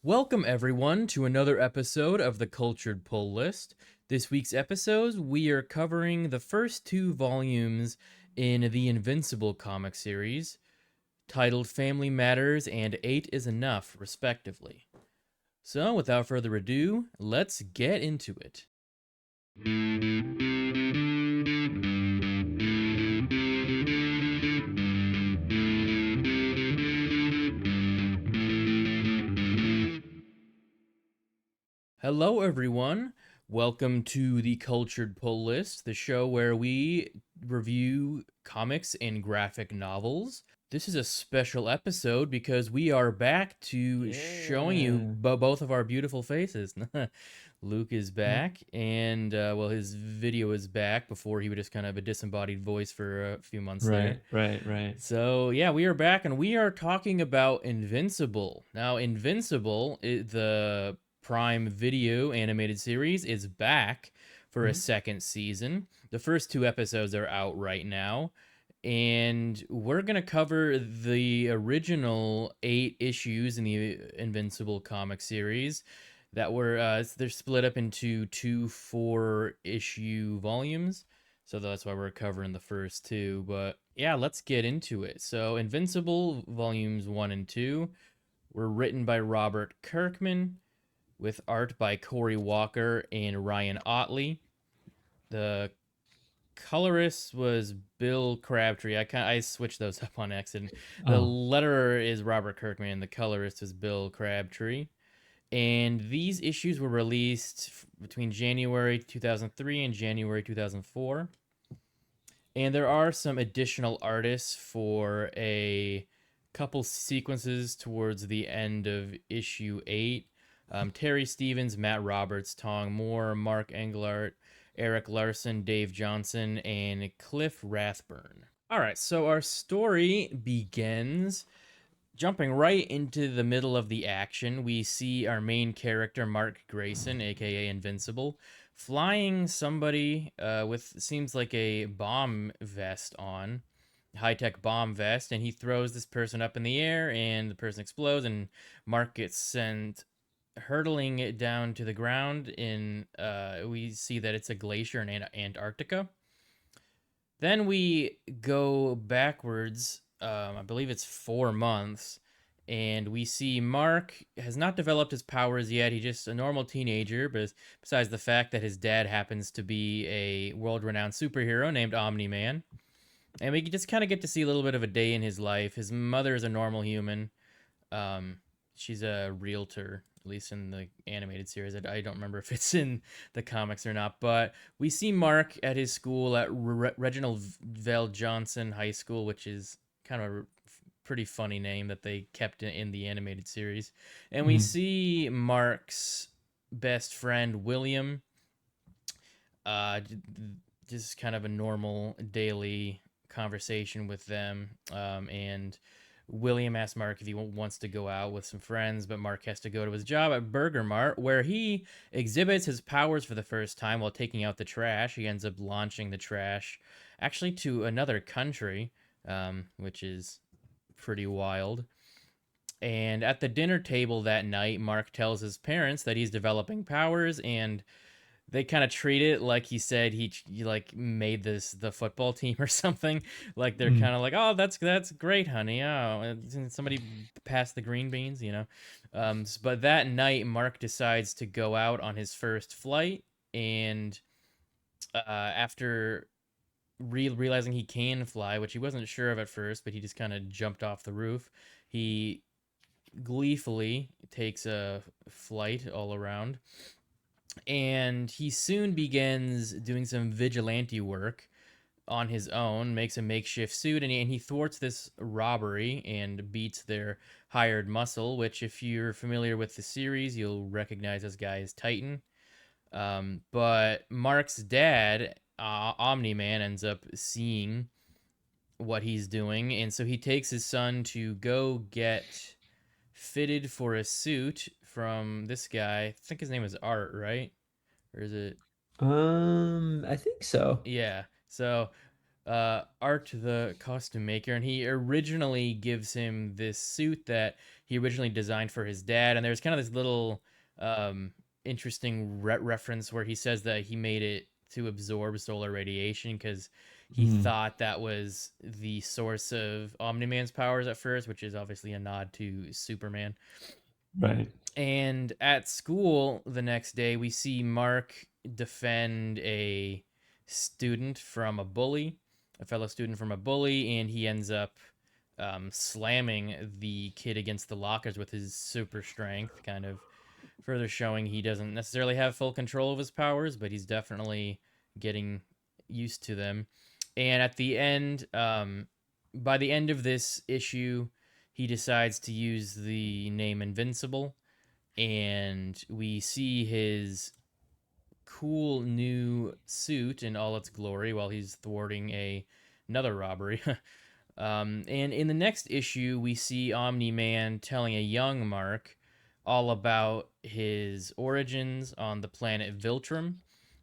Welcome, everyone, to another episode of the Cultured Pull List. This week's episodes, we are covering the first two volumes in the Invincible comic series, titled Family Matters and Eight is Enough, respectively. So, without further ado, let's get into it. Hello, everyone. Welcome to the Cultured Pull List, the show where we review comics and graphic novels. This is a special episode because we are back to showing you Yeah. both of our beautiful faces. Luke is Mm. back, and well, his video is back. Before he was just kind of a disembodied voice for a few months there. Right. So yeah, we are back, and we are talking about Invincible. Now, Invincible, the Prime Video animated series, is back for a Mhm. second season. The first two episodes are out right now, and we're gonna cover the original 8 issues in the Invincible comic series that were they're split up into two 4 issue volumes. So that's why we're covering the first two. But yeah, let's get into it. So, Invincible volumes 1 and 2 were written by Robert Kirkman with art by Corey Walker and Ryan Otley. The colorist was Bill Crabtree. I switched those up on accident. The Oh, letterer is Robert Kirkman and the colorist is Bill Crabtree. And these issues were released between January 2003 and January 2004. And there are some additional artists for a couple sequences towards the end of issue 8. Terry Stevens, Matt Roberts, Tong Moore, Mark Englert, Eric Larson, Dave Johnson, and Cliff Rathburn. All right, so our story begins jumping right into the middle of the action. We see our main character, Mark Grayson, aka Invincible, flying somebody with seems like a bomb vest on, high tech bomb vest, and he throws this person up in the air, and the person explodes, and Mark gets sent hurtling it down to the ground. In we see that it's a glacier in Antarctica. Then we go backwards. I believe it's 4 months, and we see Mark has not developed his powers yet. He's just a normal teenager, but besides the fact that his dad happens to be a world-renowned superhero named Omni-Man, and we just kind of get to see a little bit of a day in his life. His mother is a normal human. Um, she's a realtor, at least in the animated series. I don't remember if it's in the comics or not, but we see Mark at his school at Reginald Vell Johnson High School, which is kind of a pretty funny name that they kept in the animated series. And we mhm. see Mark's best friend, William, just kind of a normal daily conversation with them. And William asks Mark if he wants to go out with some friends, but Mark has to go to his job at Burger Mart, where he exhibits his powers for the first time while taking out the trash. He ends up launching the trash actually to another country, which is pretty wild. And at the dinner table that night, Mark tells his parents that he's developing powers, and they kind of treat it like he said he like made this the football team or something. Like they're Mm. kind of like, oh, that's great, honey. Oh, somebody passed the green beans, you know. But that night, Mark decides to go out on his first flight, and after realizing he can fly, which he wasn't sure of at first, but he just kind of jumped off the roof. He gleefully takes a flight all around, and he soon begins doing some vigilante work on his own, makes a makeshift suit, and he thwarts this robbery and beats their hired muscle, which, if you're familiar with the series, you'll recognize this guy as Titan. But Mark's dad, Omni Man, ends up seeing what he's doing, and so he takes his son to go get fitted for a suit from this guy. I think his name is Art, right? Or is it I think so. Yeah. So Art, the costume maker, and he originally gives him this suit that he originally designed for his dad. And there's kind of this little um, interesting reference where he says that he made it to absorb solar radiation because he Mm, thought that was the source of Omni Man's powers at first, which is obviously a nod to Superman. right. And at school the next day, we see Mark defend a fellow student from a bully, and he ends up slamming the kid against the lockers with his super strength, kind of further showing he doesn't necessarily have full control of his powers, but he's definitely getting used to them. And at the end, by the end of this issue, he decides to use the name Invincible, and we see his cool new suit in all its glory while he's thwarting another robbery. And in the next issue, we see Omni Man telling a young Mark all about his origins on the planet Viltrum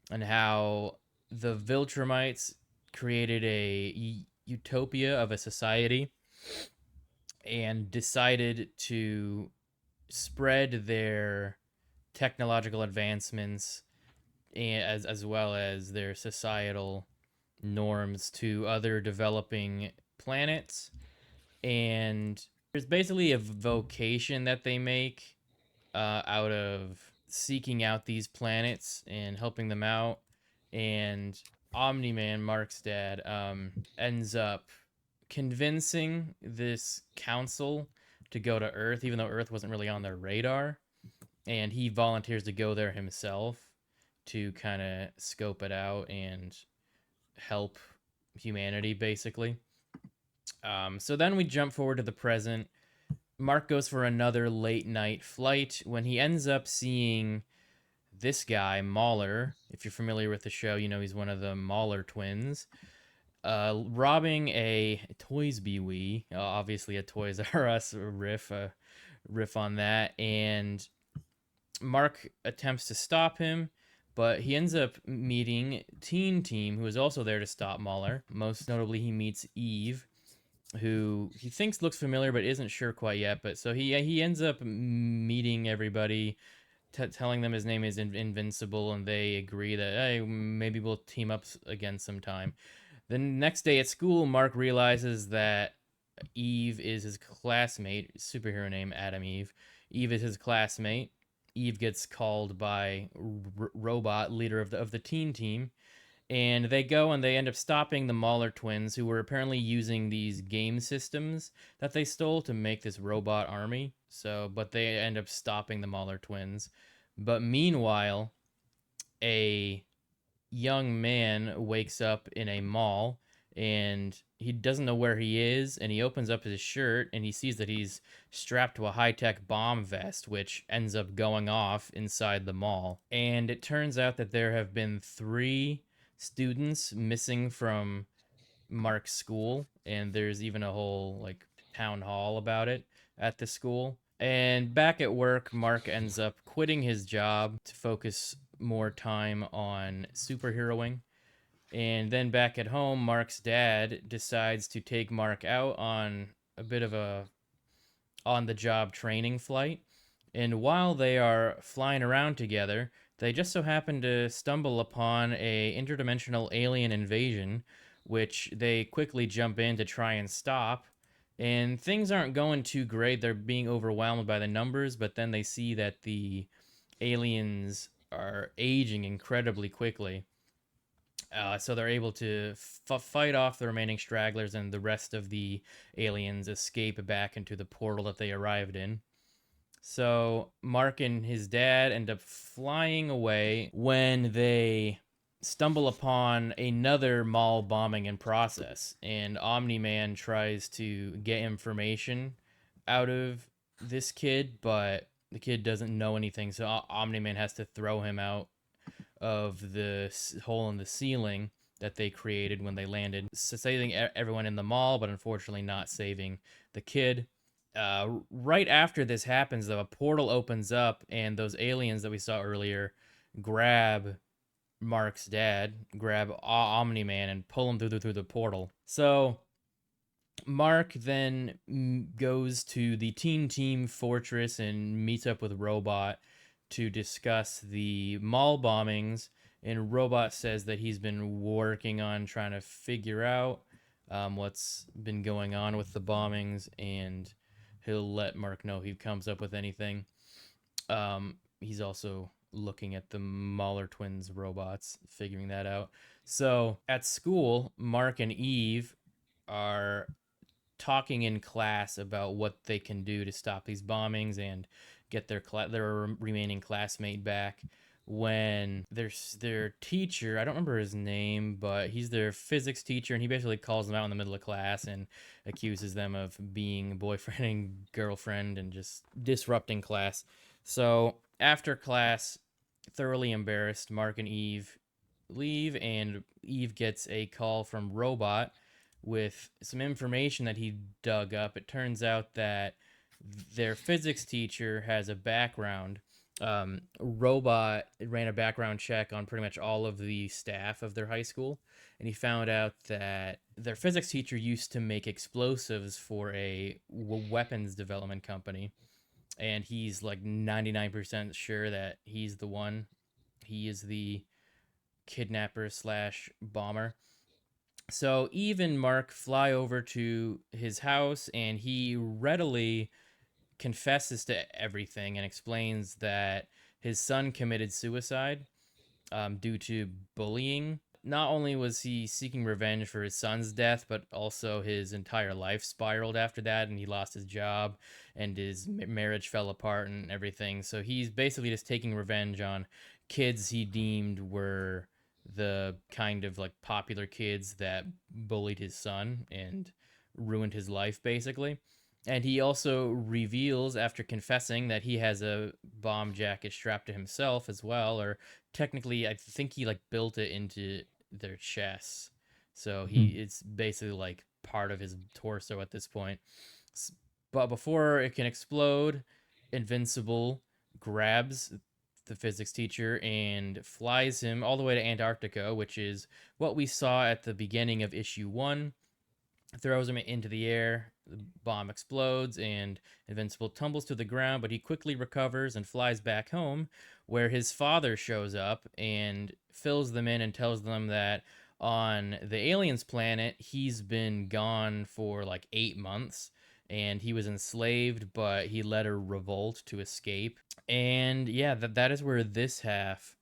and how the Viltrumites created a utopia of a society and decided to spread their technological advancements as well as their societal norms to other developing planets. And there's basically a vocation that they make out of seeking out these planets and helping them out. And Omni Man, Mark's dad, ends up convincing this council to go to Earth, even though Earth wasn't really on their radar. And he volunteers to go there himself to kind of scope it out and help humanity, basically. So then we jump forward to the present. Mark goes for another late night flight when he ends up seeing this guy, Mauler. If you're familiar with the show, you know he's one of the Mauler twins, robbing a Toys B Wee, obviously a Toys R Us riff on that. And Mark attempts to stop him, but he ends up meeting Teen Team, who is also there to stop Mauler. Most notably, he meets Eve, who he thinks looks familiar but isn't sure quite yet. But so he ends up meeting everybody, telling them his name is Invincible, and they agree that hey, maybe we'll team up again sometime. The next day at school, Mark realizes that Eve is his classmate, superhero name Adam Eve. Eve is his classmate. Eve gets called by Robot, leader of the teen team, and they go and they end up stopping the Mauler twins, who were apparently using these game systems that they stole to make this robot army. So, but they end up stopping the Mauler twins. But meanwhile, a young man wakes up in a mall and he doesn't know where he is, and he opens up his shirt and he sees that he's strapped to a high-tech bomb vest, which ends up going off inside the mall. And it turns out that there have been 3 students missing from Mark's school, and there's even a whole like town hall about it at the school. And back at work, Mark ends up quitting his job to focus more time on superheroing. And then back at home, Mark's dad decides to take Mark out on a bit of a on the job training flight. And while they are flying around together, they just so happen to stumble upon a interdimensional alien invasion, which they quickly jump in to try and stop. And things aren't going too great. They're being overwhelmed by the numbers, but then they see that the aliens are aging incredibly quickly. So they're able to fight off the remaining stragglers, and the rest of the aliens escape back into the portal that they arrived in. So Mark and his dad end up flying away when they stumble upon another mall bombing in process, and Omni Man tries to get information out of this kid, but the kid doesn't know anything, so Omni Man has to throw him out of the hole in the ceiling that they created when they landed, saving everyone in the mall, but unfortunately not saving the kid. Right after this happens, though, a portal opens up, and those aliens that we saw earlier grab Mark's dad grab Omni Man and pull him through the portal. So Mark then goes to the Teen Team Fortress and meets up with Robot to discuss the mall bombings. And Robot says that he's been working on trying to figure out what's been going on with the bombings, and he'll let Mark know if he comes up with anything. He's also looking at the Mahler twins robots, figuring that out. So at school, Mark and Eve are talking in class about what they can do to stop these bombings and get their remaining classmate back when their teacher, I don't remember his name, but he's their physics teacher, and he basically calls them out in the middle of class and accuses them of being boyfriend and girlfriend and just disrupting class. So after class, thoroughly embarrassed, Mark and Eve leave, and Eve gets a call from Robot with some information that he dug up. It turns out that their physics teacher has a background. Robot ran a background check on pretty much all of the staff of their high school, and he found out that their physics teacher used to make explosives for a weapons development company, and he's like 99% sure that he's the one. He is the kidnapper slash bomber. So Eve and Mark fly over to his house, and he readily confesses to everything and explains that his son committed suicide due to bullying. Not only was he seeking revenge for his son's death, but also his entire life spiraled after that, and he lost his job, and his marriage fell apart, and everything. So he's basically just taking revenge on kids he deemed were the kind of like popular kids that bullied his son and ruined his life, basically. And he also reveals, after confessing, that he has a bomb jacket strapped to himself as well, or technically I think he like built it into their chests, so Hmm. it's basically like part of his torso at this point. But before it can explode, Invincible grabs the physics teacher and flies him all the way to Antarctica, which is what we saw at the beginning of issue 1. Throws him into the air. The bomb explodes, and Invincible tumbles to the ground, but he quickly recovers and flies back home, where his father shows up and fills them in and tells them that on the aliens' planet, he's been gone for like 8 months. And he was enslaved, but he led a revolt to escape. And yeah, that is where this half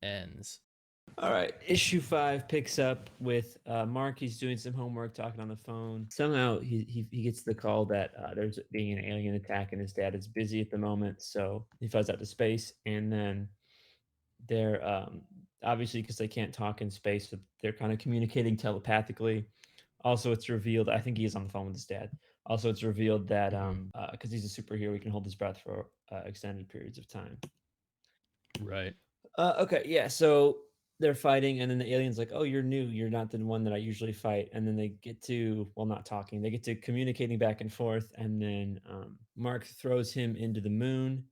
ends. All right, issue 5 picks up with Mark. He's doing some homework, talking on the phone. Somehow he gets the call that there's being an alien attack, and his dad is busy at the moment, so he flies out to space. And then they're obviously, because they can't talk in space, so they're kind of communicating telepathically. Also, it's revealed, I think he's on the phone with his dad. Also, it's revealed that Mm-hmm. because he's a superhero, he can hold his breath for extended periods of time. Right. Okay, yeah. So they're fighting, and then the alien's like, "Oh, you're new. You're not the one that I usually fight." And then they get to, well, not talking. They get to communicating back and forth, and then Mark throws him into the moon,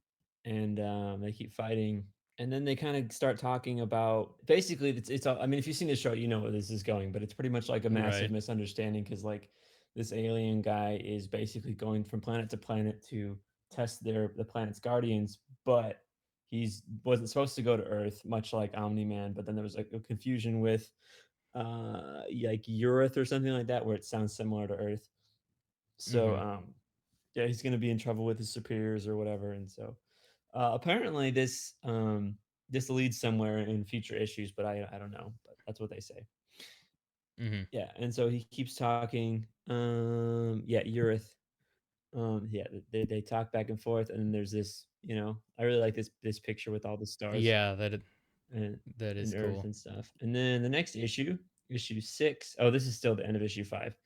and they keep fighting. And then they kind of start talking about, basically it's all, I mean, if you've seen the show, you know where this is going, but it's pretty much like a massive Right. misunderstanding, because like this alien guy is basically going from planet to planet to test the planet's guardians, but he's wasn't supposed to go to Earth, much like Omni Man. But then there was like a confusion with like Urith or something like that, where it sounds similar to Earth. So Mm-hmm. yeah, he's gonna be in trouble with his superiors or whatever. And so apparently this leads somewhere in future issues, but I don't know. But that's what they say. Mm-hmm. Yeah, and so he keeps talking. Yeah, Urith. Yeah, they talk back and forth, and then there's this. I really like this picture with all the stars Yeah, and that is Earth cool. and stuff. And then the next issue, issue 6. Oh, this is still the end of issue 5.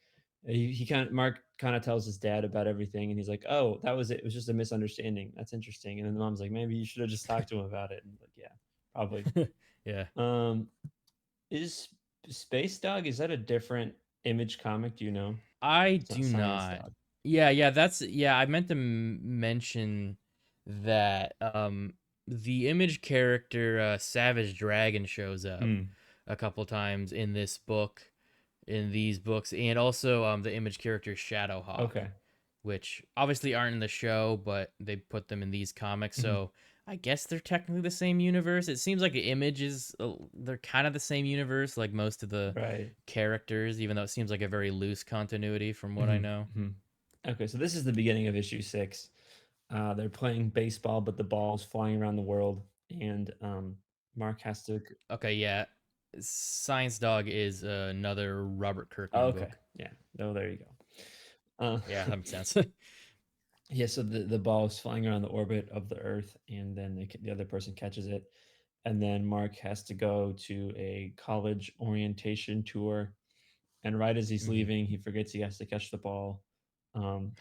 He kind of Mark kind of tells his dad about everything, and he's like, "Oh, that was it. It was just a misunderstanding. That's interesting." And then the mom's like, "Maybe you should have just talked to him about it." And like, yeah, probably. Yeah. Um, is Space Dog, is that a different Image comic? Do you know? I It's not do Science not. Dog. Yeah, yeah, that's yeah, I meant to mention that. the Image character Savage Dragon shows up Mm, a couple times in this book, in these books, and also the Image character Shadowhawk, okay. which obviously aren't in the show, but they put them in these comics. Mhm. So I guess they're technically the same universe. It seems like the Image is they're kind of the same universe, like most of the Right. characters, even though it seems like a very loose continuity from what I Mhm, know. mhm. Okay, so this is the beginning of issue 6. They're playing baseball, but the ball's flying around the world, and Mark has to. Okay, yeah. Science Dog is another Robert Oh, Kirkman okay, book. yeah. Oh, there you go. Uh, Yeah, that makes sense. yeah, so the ball is flying around the orbit of the Earth, and then the other person catches it, and then Mark has to go to a college orientation tour, and right as he's hmm leaving, he forgets he has to catch the ball. Um,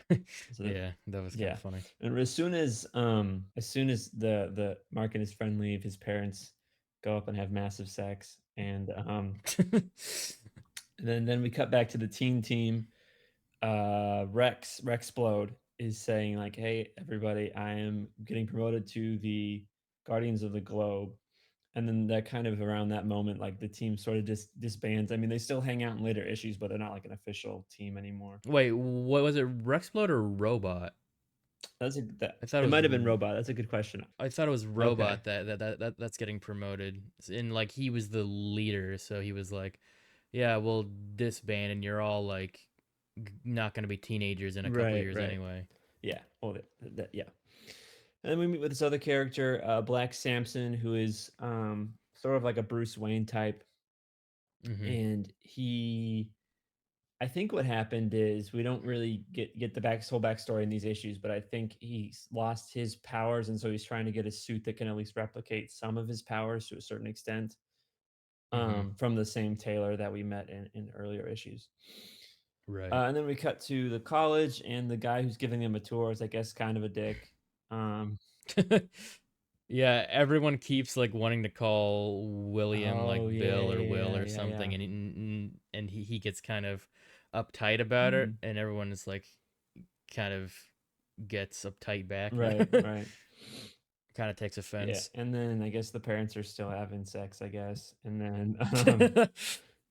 so that Yeah, that was kind Yeah, of funny. and as soon as the Mark and his friend leave, his parents go up and have massive sex, and then we cut back to the teen team. Rexplode is saying like, "Hey, everybody, I am getting promoted to the Guardians of the Globe." And then that kind of around that moment, like the team sort of disbands. I mean, they still hang out in later issues, but they're not like an official team anymore. Wait, what was it? Rexplode or Robot? That I thought it it was might have been Robot. That's a good question. I thought it was Okay. Robot that's getting promoted. And like he was the leader, so he was like, "Yeah, we'll disband and you're all like not going to be teenagers in a couple Right, years right. anyway." Yeah. Well, yeah. And then we meet with this other character, Black Samson, who is sort of like a Bruce Wayne type, Mhm. and he. I think what happened is we don't really get the whole backstory in these issues, but I think he's lost his powers, and so he's trying to get a suit that can at least replicate some of his powers to a certain extent, Mhm. from the same tailor that we met in earlier issues. Right. And then we cut to the college, and the guy who's giving them a tour is, I guess, kind of a dick. Um, Yeah, everyone keeps like wanting to call William oh like yeah, Bill or Will yeah, or yeah, yeah. something, and he gets kind of uptight about it, Mhm. and everyone is like kind of gets uptight back, Right, right. kind of takes Yeah, offense. and then I guess the parents are still having sex, I guess, and then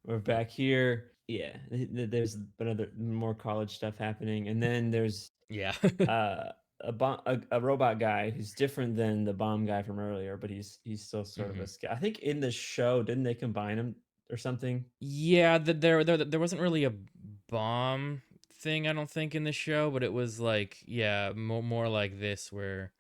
we're back here. Yeah, there's another more college stuff happening, and then there's Yeah. uh, a robot guy who's different than the bomb guy from earlier, but he's still sort of hmm a I think in the show, didn't they combine him or something? Yeah, there wasn't really a bomb thing, I don't think, in the show, but it was like, yeah, more like this, where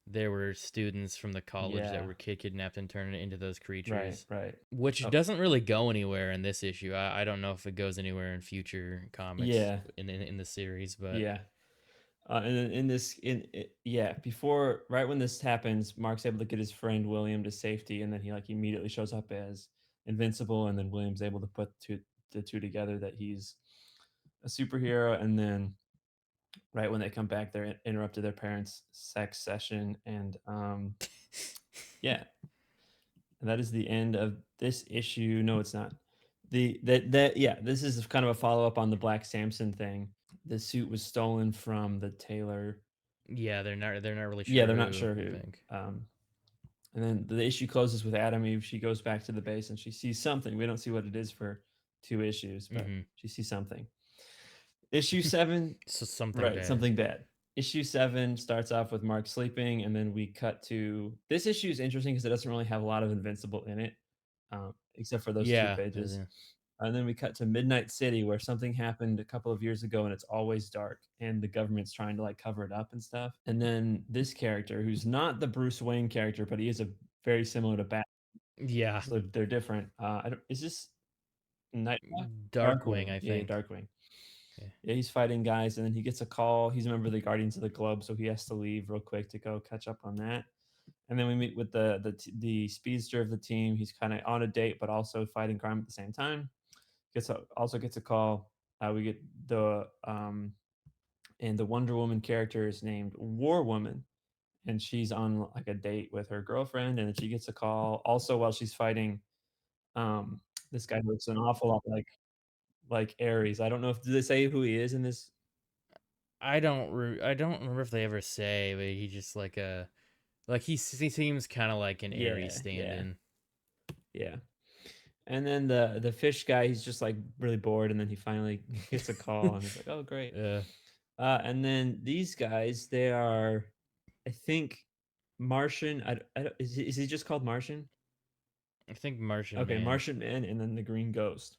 there were students from the college that Yeah, were kidnapped and turned into those right, creatures, right. which Oh, doesn't really go anywhere in this issue. I don't know if it goes anywhere in future comics yeah, in the series, but yeah. And then yeah, before right when this happens, Mark's able to get his friend William to safety, and then he like immediately shows up as Invincible, and then William's able to put the two together that he's a superhero, and then right when they come back, they're interrupted their parents' sex session, and yeah, and that is the end of this issue. No, it's not. That yeah, this is kind of a follow up on the Black Samson thing. The suit was stolen from the tailor. yeah, they're not really Yeah, sure they're not who, sure I who. think. And then the issue closes with Adam Eve. She goes back to the base and she sees something. We don't see what it is for 2 issues, but hmm she sees something. Issue 7, So something right, bad. something bad. Issue 7 starts off with Mark sleeping, and then we cut to this issue is interesting because it doesn't really have a lot of Invincible in it, except for those 2 Yeah, pages. And then we cut to Midnight City where something happened a couple of years ago and it's always dark and the government's trying to like cover it up and stuff. And then this character, who's not the Bruce Wayne character, but he is a very similar to Batman. yeah, So they're different. I don't, is this Nightwing? Darkwing, Darkwing. I Yeah, think. Darkwing. Yeah. Yeah, he's fighting guys, and then he gets a call. He's a member of the Guardians of the Globe, so he has to leave real quick to go catch up on that. And then we meet with the speedster of the team. He's kind of on a date, but also fighting crime at the same time. Also gets a call. We get the Wonder Woman character is named War Woman, and she's on like a date with her girlfriend, and then she gets a call also while she's fighting um this guy who looks an awful lot like Ares. I don't know if did they say who he is in this. I don't remember if they ever say, but he just like a Like he seems kind of like an Aries Yeah, yeah, stand-in. yeah. And then the fish guy, he's just like really bored, and then he finally gets a call, and he's like, "Oh, great." uh, And then these guys, they are, I think, Martian. Is he just called Martian? I think Martian Okay, Man. Martian Man, and then the Green Ghost.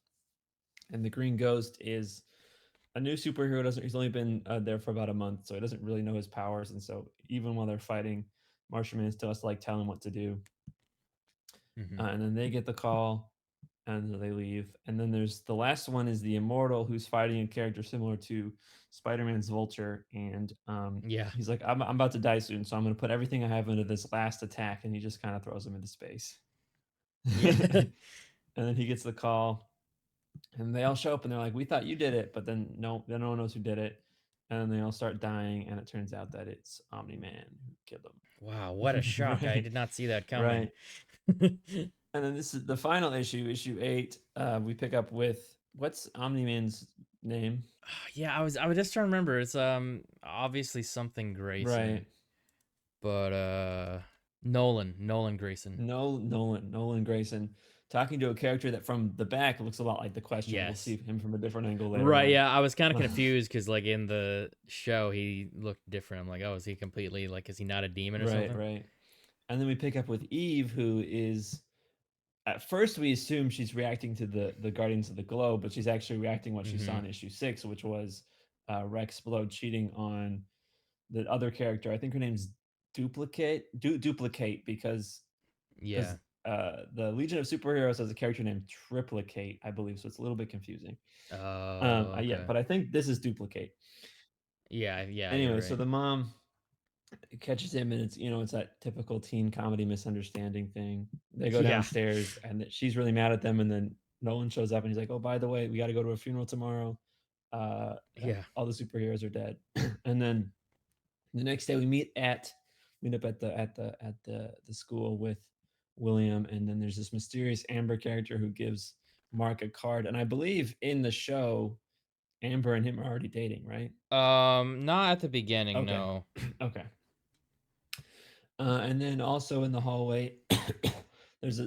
And the Green Ghost is a new superhero. Doesn't He's only been there for about a month, so he doesn't really know his powers. And so even while they're fighting, Martian Man still has to like tell him what to do. Hmm. And then they get the call, and they leave. And then there's the last one is the Immortal, who's fighting a character similar to Spider-Man's Vulture, and Yeah. he's like, I'm about to die soon, so I'm going to put everything I have into this last attack, and he just kind of throws him into space. Yeah. And then he gets the call, and they all show up, and they're like, "We thought you did it," but then no one knows who did it, and then they all start dying, and it turns out that it's Omni Man who killed Wow, what a them. shock. I Right, did not see that coming. right. And then this is the final issue, issue 8. We pick up with what's Omni Man's name? Yeah, I was just trying to remember. It's obviously something Grayson, Right. but Nolan Grayson. No, Nolan Grayson, talking to a character that from the back looks a lot like the Question. We'll see Yes. him from a different angle later Right, on. yeah, I was kind of confused because like in the show he looked different. I'm like, oh, is he completely like is he not a demon or Right, something? right. And then we pick up with Eve, who is, at first we assume she's reacting to the Guardians of the Globe, but she's actually reacting what she saw Mm-hmm. in issue 6, which was Rex Splode cheating on the other character. I think her name's Duplicate, because Yeah. the Legion of Superheroes has a character named Triplicate, I believe, so it's a little bit confusing. Oh, Yeah, okay. but I think this is Duplicate. Yeah, yeah, you're Anyway, so right. the mom catches him, and it's that typical teen comedy misunderstanding thing. They go Yeah. downstairs, and she's really mad at them, and then Nolan shows up, and he's like, "Oh, by the way, we got to go to a funeral tomorrow. Yeah. All the superheroes are dead." And then the next day, we meet up at the school with William, and then there's this mysterious Amber character who gives Mark a card, and I believe in the show, Amber and him are already dating, right? Not at the beginning, Okay, no. okay. And then also in the hallway, there's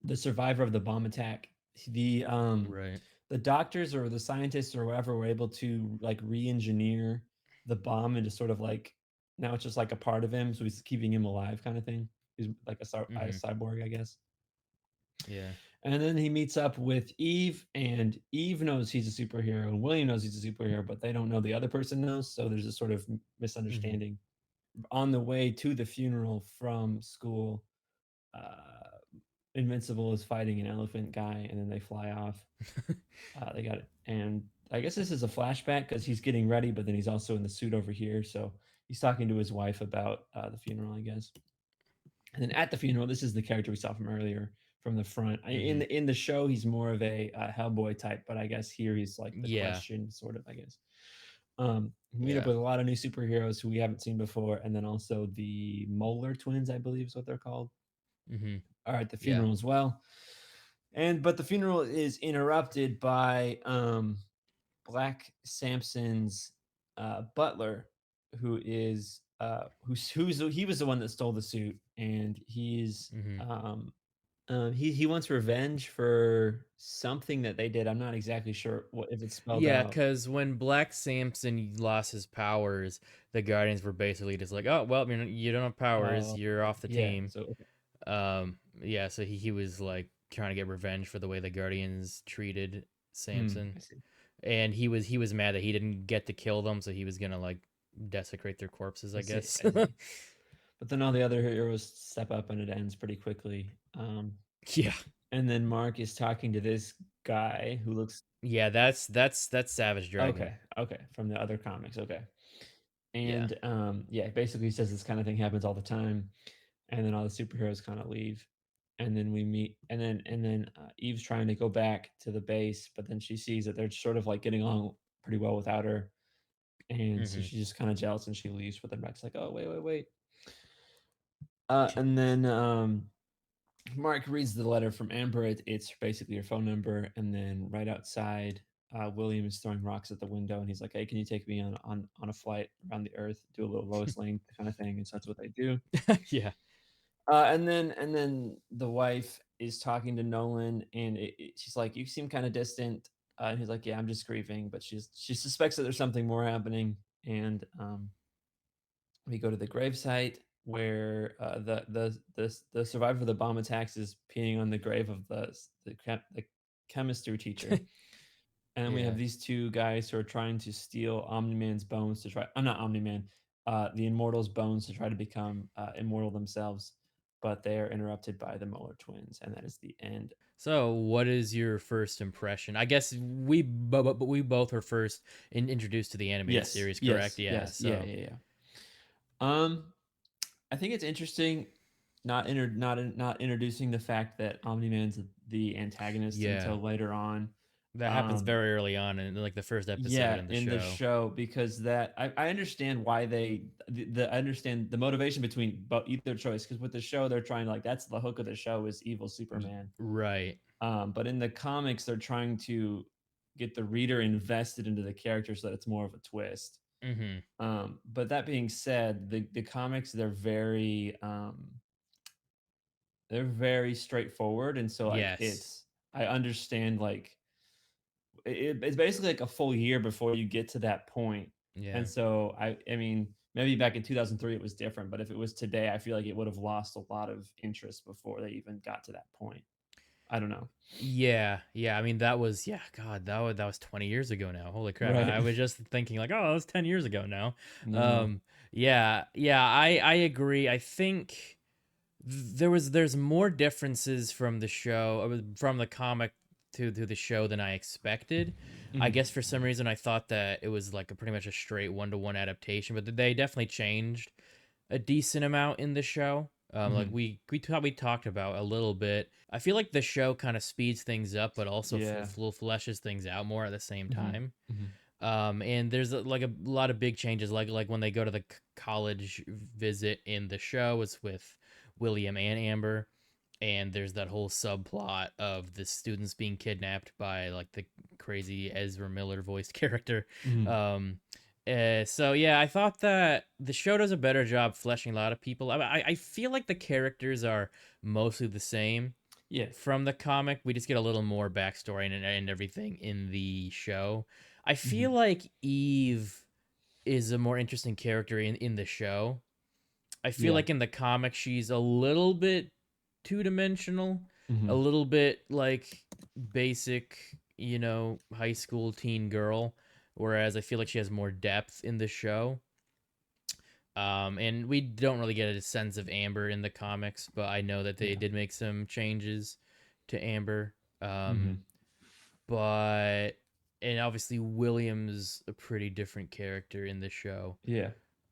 the survivor of the bomb attack. The um Right. the doctors or the scientists or whatever were able to like re-engineer the bomb into sort of like, now it's just like a part of him, so he's keeping him alive, kind of thing. He's like a Mm-hmm. cyborg, I guess. Yeah. And then he meets up with Eve, and Eve knows he's a superhero, and William knows he's a superhero, but they don't know the other person knows. So there's a sort of Mm-hmm. misunderstanding. On the way to the funeral from school, uh, Invincible is fighting an elephant guy, and then they fly off. They got it, and I guess this is a flashback because he's getting ready, but then he's also in the suit over here. So he's talking to his wife about the funeral, I guess. And then at the funeral, this is the character we saw from earlier from the front. In Mm-hmm. the show, he's more of a Hellboy type, but I guess here he's like the Yeah. Question, sort of. I guess. We meet up Yeah. with a lot of new superheroes who we haven't seen before, and then also the Molar twins, I believe is what they're called, Mm-hmm. are at the Yeah. funeral as well. But the funeral is interrupted by Black Samson's butler, who is he was the one that stole the suit, and Mm-hmm. he wants revenge for something that they did. I'm not exactly sure what if it's spelled Yeah, out. because when Black Samson lost his powers, the Guardians were basically just like, "Oh, well, you don't have powers. You're off the Yeah. team." So okay. Yeah, so he was like trying to get revenge for the way the Guardians treated Samson, I see. and he was mad that he didn't get to kill them, so he was gonna like desecrate their corpses, I I see. guess. I see. But then all the other heroes step up, and it ends pretty quickly. Yeah, And then Mark is talking to this guy who looks yeah, that's Savage Dragon. okay. Okay, from the other comics. Okay. Yeah. And yeah, basically he says this kind of thing happens all the time, and then all the superheroes kind of leave, and then we meet, and then Eve's trying to go back to the base, but then she sees that they're sort of like getting along pretty well without her, and so Mm-hmm. she's just kind of jealous, and she leaves. But then Rex like, oh wait, wait, wait. And then Mark reads the letter from Amber. It's basically her phone number, and then right outside. William is throwing rocks at the window, and he's like, "Hey, can you take me on a flight around the Earth, do a little Lois Lane kind of thing?" And so that's what they do. Yeah. And then the wife is talking to Nolan, and she's like, "You seem kind of distant." And he's like, "Yeah, I'm just grieving," but she suspects that there's something more happening. And we go to the gravesite where the survivor of the bomb attacks is peeing on the grave of the chemistry teacher. And then we have Yeah. these two guys who are trying to steal Omni Man's bones to try. I'm not Omni Man. The Immortal's bones to try to become immortal themselves, but they are interrupted by the Molar twins, and that is the end. So, what is your first impression? I guess we both were first introduced to the animated Yes, series, correct? yes, Yeah. yes, yeah, So, yeah, yeah. I think it's interesting not introducing the fact that Omni Man's the antagonist yeah, until later on. that happens Um, very early on in like the first episode Yeah, in the in the show. show, because that I understand why I understand the motivation between but either choice, because with the show they're trying to, like, that's the hook of the show is evil Superman. Right. But in the comics they're trying to get the reader invested into the character so that it's more of a twist. Mm-hmm. But that being said, the comics, they're very straightforward, and so like Yes. I understand, like, it's basically like a full year before you get to that point. Yeah. And so I mean, maybe back in 2003 it was different, but if it was today, I feel like it would have lost a lot of interest before they even got to that point. I don't know. Yeah, yeah. I mean, that was yeah. God, that was 20 years ago now. Holy crap! I Right. was just thinking like, oh, that was 10 years ago now. No. Um, yeah, yeah. I agree. I think there's more differences from the show from the comic to the show than I expected. I Mhm. guess for some reason I thought that it was like a pretty much a straight one-to-one adaptation, but they definitely changed a decent amount in the show. Like Mhm. we talked about a little bit. I feel like the show kind of speeds things up, but also Yeah. fleshes things out more at the same Mhm. time. Mhm. And there's like a lot of big changes, like when they go to the college visit in the show, it's with William and Amber, and there's that whole subplot of the students being kidnapped by like the crazy Ezra Miller voiced character. Mhm. Um, so yeah, I thought that the show does a better job fleshing a lot of people. I feel like the characters are mostly the same Yeah. from the comic. We just get a little more backstory and everything in the show. I feel Mhm. like Eve is a more interesting character in the show. I feel Yeah. like in the comic she's a little bit two dimensional, a Mhm. little bit like basic, high school teen girl. Whereas I feel like she has more depth in the show. And we don't really get a sense of Amber in the comics, but I know that they Yeah. did make some changes to Amber. Um, Mhm. but and obviously William's a pretty different character in the show. Yeah.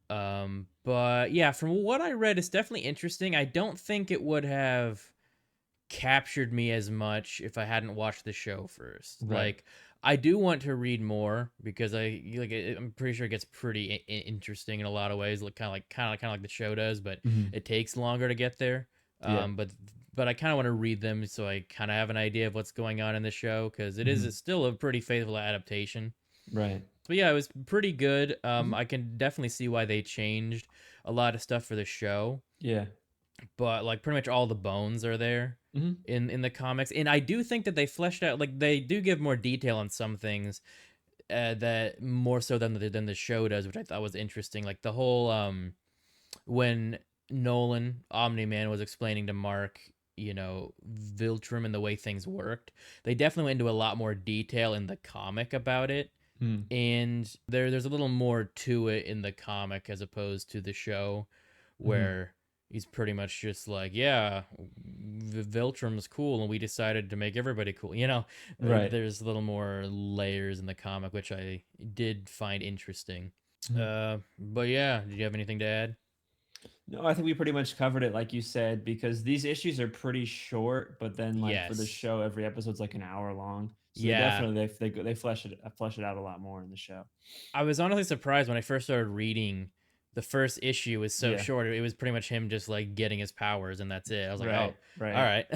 But yeah, from what I read, it's definitely interesting. I don't think it would have captured me as much if I hadn't watched the show first. Right. Like, I do want to read more because I'm pretty sure it gets pretty interesting in a lot of ways, like kind of like the show does, but Mhm. it takes longer to get there. Yeah. But I kind of want to read them so I kind of have an idea of what's going on in the show because Mhm. still a pretty faithful adaptation. Right. But yeah, it was pretty good. Mhm. I can definitely see why they changed a lot of stuff for the show, Yeah. but like pretty much all the bones are there Mhm. in the comics, and I do think that they fleshed out like they do give more detail on some things that more so than the show does, which I thought was interesting. Like the whole when Nolan Omni Man was explaining to Mark, Viltrum and the way things worked, they definitely went into a lot more detail in the comic about it, Mhm. and there's a little more to it in the comic as opposed to the show Mhm. where he's pretty much just like, yeah, Viltrum's cool and we decided to make everybody cool, Right. there's a little more layers in the comic which I did find interesting. Mhm. But yeah, did you have anything to add? No, I think we pretty much covered it, like you said, because these issues are pretty short, but then, like, for the Yes. show, every episode's like an hour long. So they Yeah, definitely they flesh it out a lot more in the show. I was honestly surprised when I first started reading. The first issue was so Yeah. short. It was pretty much him just like getting his powers, and that's it. I was like, oh, Right. all Right.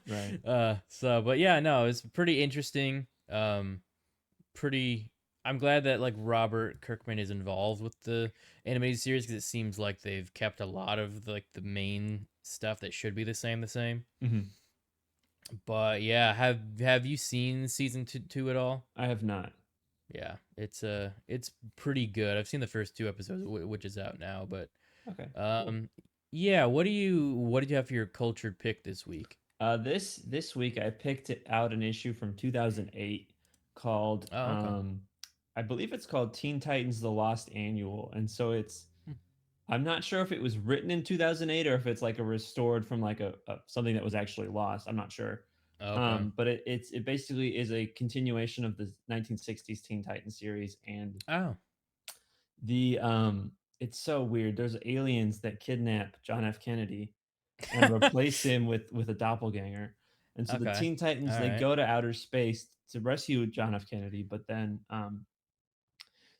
right. Right. But yeah, no, it's pretty interesting. pretty. I'm glad that like Robert Kirkman is involved with the animated series because it seems like they've kept a lot of like the main stuff that should be the same. Hmm. But yeah, have you seen season two at all? I have not. Yeah, it's pretty good. I've seen the first two episodes, which is out now. But Okay, cool. um, yeah, what did you have for your cultured pick this week? This week I picked out an issue from 2008 called Oh, okay. I believe it's called Teen Titans: The Lost Annual, and so it's Hmm. I'm not sure if it was written in 2008 or if it's like a restored from like a something that was actually lost. I'm not sure. Okay. But it basically is a continuation of the 1960s Teen Titans series, and Oh, the it's so weird. There's aliens that kidnap John F. Kennedy and replace him with a doppelganger. And so the okay. Teen Titans All they right. go to outer space to rescue John F. Kennedy, but then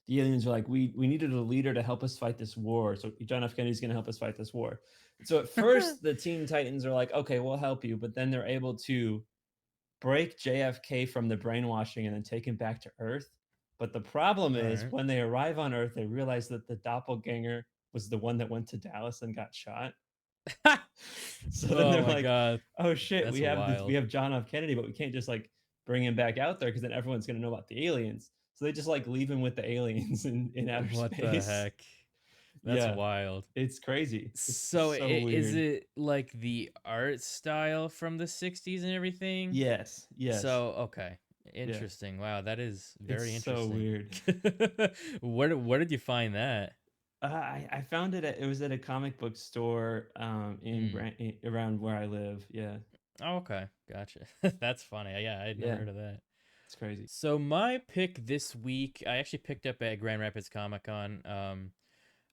the aliens are like, we needed a leader to help us fight this war. So John F. Kennedy's going to help us fight this war. So at first the Teen Titans are like, okay, we'll help you, but then they're able to break JFK from the brainwashing and then take him back to Earth. But the problem All is right. when they arrive on Earth, they realize that the doppelganger was the one that went to Dallas and got shot. So then Oh they're my like, god, "Oh shit, that's we wild. have John F. Kennedy, but we can't just like bring him back out there because then everyone's gonna know about the aliens." So they just like leave him with the aliens in outer What the space. heck? That's Yeah, wild. it's crazy. So It's so is weird. it like the art style from the 60s and everything? Yes, yes, So, okay. yeah. Interesting. Wow, that is It's very so interesting. weird. Where did you find that? I found it at it was at a comic book store Hmm. around where I live. Yeah, Oh, okay. Gotcha. That's funny. Yeah, I had never yeah, heard of that. it's crazy. So my pick this week, I actually picked up at Grand Rapids Comic Con.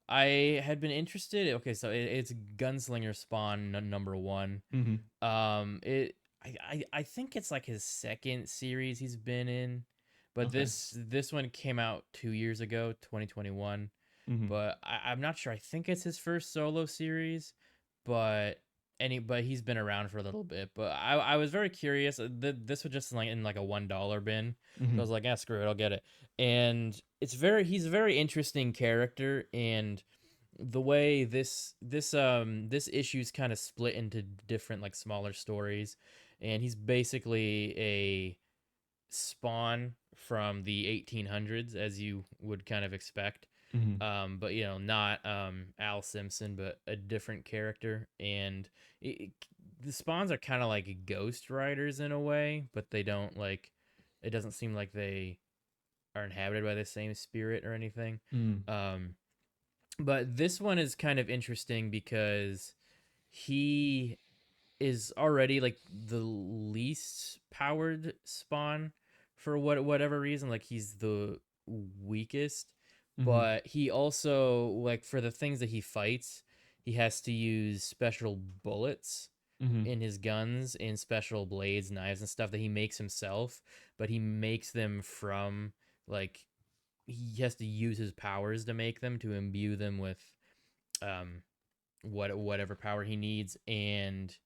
I had been interested. Okay, so it's Gunslinger Spawn number one. Hmm. It I think it's like his second series he's been in, but Okay. this one came out 2 years ago, 2021. Hmm. But I'm not sure. I think it's his first solo series, but but he's been around for a little bit. But I was very curious. This was just like in like a $1 bin, so I was Hmm. like, yeah, screw it, I'll get it. And he's a very interesting character, and the way this issue's kind of split into different like smaller stories, and he's basically a spawn from the 1800s as you would kind of expect, Hmm. but not Al Simpson, but a different character. And the spawns are kind of like ghost riders in a way, but they don't like it doesn't seem like they are inhabited by the same spirit or anything. Mm. um but this one is kind of interesting because he is already like the least powered spawn for whatever reason. Like he's the weakest, Mhm. but he also like for the things that he fights, he has to use special bullets Mhm. in his guns and special blades, knives, and stuff that he makes himself. But he makes them from like he has to use his powers to make them to imbue them with um whatever power he needs, and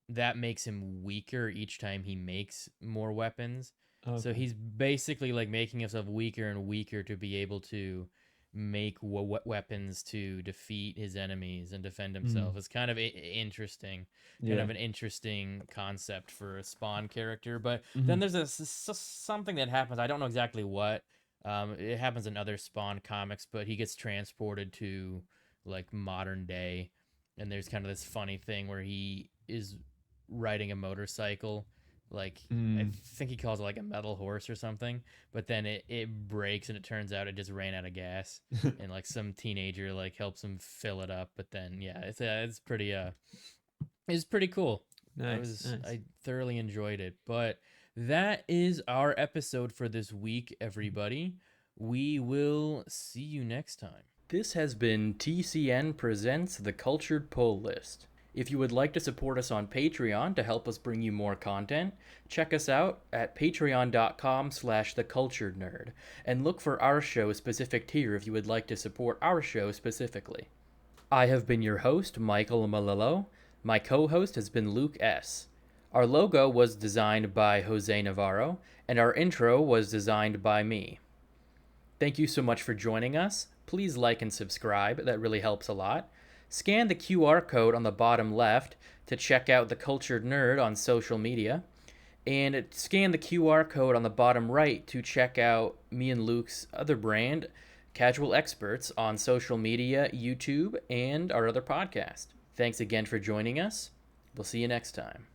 that makes him weaker each time he makes more weapons. So Okay. he's basically like making himself weaker and weaker to be able to make weapons to defeat his enemies and defend himself. Mhm. It's kind of interesting, kind Yeah. of an interesting concept for a Spawn character. But then Mhm. there's something that happens. I don't know exactly what. It happens in other Spawn comics, but he gets transported to like modern day, and there's kind of this funny thing where he is riding a motorcycle, like I Mm. think he calls it like a metal horse or something, but then it breaks and it turns out it just ran out of gas, and like some teenager like helps him fill it up. But then yeah, it's pretty cool. Nice. Nice. I thoroughly enjoyed it. But that is our episode for this week, everybody. We will see you next time. This has been TCN Presents The Cultured Pull List. If you would like to support us on Patreon to help us bring you more content, check us out at patreon.com/theculturednerd and look for our show specific tier if you would like to support our show specifically. I have been your host, Michael Malillo. My co-host has been Luke S. Our logo was designed by Jose Navarro, and our intro was designed by me. Thank you so much for joining us. Please like and subscribe, that really helps a lot. Scan the QR code on the bottom left to check out The Cultured Nerd on social media. And scan the QR code on the bottom right to check out me and Luke's other brand, Casual Experts, on social media, YouTube, and our other podcast. Thanks again for joining us. We'll see you next time.